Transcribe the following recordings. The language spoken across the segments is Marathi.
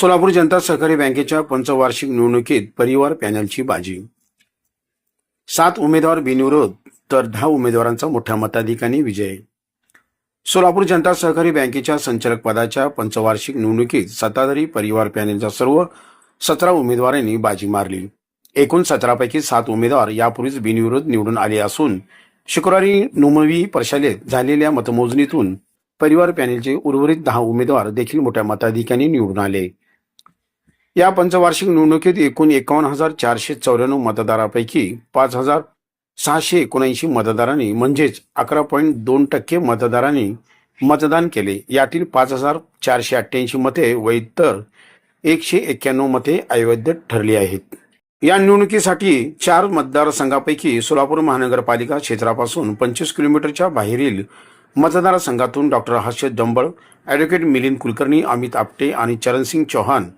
सोलापूर जनता सहकारी बँकेच्या पंचवार्षिक निवडणुकीत परिवार पॅनलची बाजी। 7 उमेदवार बिनविरोध तर 10 उमेदवारांचा मोठ्या मताधिक्याने विजय। सोलापूर जनता सहकारी बँकेच्या संचालक पदाच्या पंचवार्षिक निवडणुकीत सत्ताधारी परिवार पॅनलच्या सर्व 17 उमेदवारांनी बाजी मारली। एकूण 17 पैकी 7 उमेदवार यापूर्वीच बिनविरोध निवडून आले असून शुक्रवारी नुमवी प्रशालेत झालेल्या मतमोजणीतून परिवार पॅनलचे उर्वरित 10 उमेदवार देखील मोठ्या मताधिक्याने निवडून आले। या पंचवार्षिक निवडणुकीत एकूण 51,494 मतदारांपैकी 5,679 मतदारांनी म्हणजेच 11.2% मतदारांनी मतदान केले। यातील 5,488 मते वैध तर 191 मते अवैध ठरली आहेत। या निवडणुकीसाठी 4 मतदारसंघापैकी सोलापूर महानगरपालिका क्षेत्रापासून 25 किलोमीटरच्या बाहेरील मतदारसंघातून डॉक्टर हर्षद डंबळ, ॲडव्होकेट मिलिंद कुलकर्णी, अमित आपटे आणि चरणसिंग चौहान,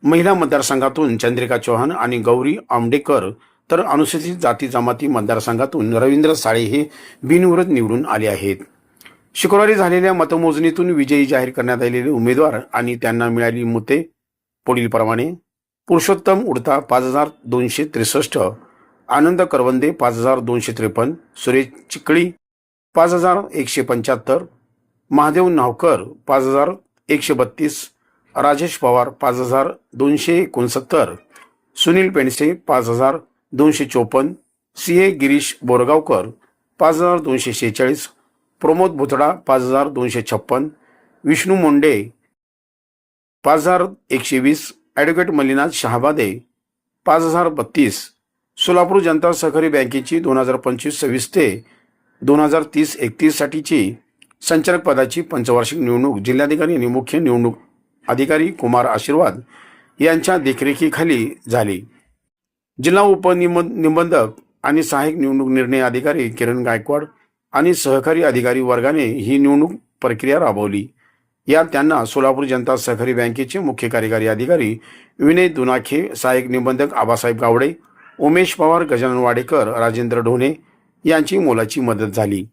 महिला मतदारसंघातून चंद्रिका चौहान आणि गौरी आंबेडकर, तर अनुसूचित जाती जमाती मतदारसंघातून रवींद्र साळे हे बिनविरोध निवडून आले आहेत। शुक्रवारी झालेल्या मतमोजणीतून विजयी जाहीर करण्यात आलेले उमेदवार आणि त्यांना मिळालेली मते पुढीलप्रमाणे: पुरुषोत्तम उडता 5,263, आनंद करवंदे 5,253, सुरेश चिकळी 5,175, महादेव नावकर 5,132, राजेश पवार 5,269, सुनील पेंडसे 5,254, CA गिरीश बोरगावकर 5,246, प्रमोद भुतडा 5,256, विष्णू मुंडे 5,120, ॲडव्होकेट मल्लीनाथ शहाबादे 5,032। सोलापूर जनता सहकारी बँकेची 2025-26 ते 2030-31 साठीची संचालक पदाची पंचवार्षिक निवडणूक जिल्हाधिकारी आणि मुख्य निवडणूक अधिकारी कुमार आशीर्वाद यांच्या देखरेखीखाली झाली। जिल्हा उपनिबंधक आणि सहाय्यक निवडणूक निर्णय अधिकारी किरण गायकवाड आणि सहकारी अधिकारी वर्गाने ही निवडणूक प्रक्रिया राबवली। यात त्यांना सोलापूर जनता सहकारी बँकेचे मुख्य कार्यकारी अधिकारी विनय दुनाखे, सहाय्यक निबंधक आबासाहेब गावडे, उमेश पवार, गजानन वाडेकर, राजेंद्र ढोणे यांची मोलाची मदत झाली।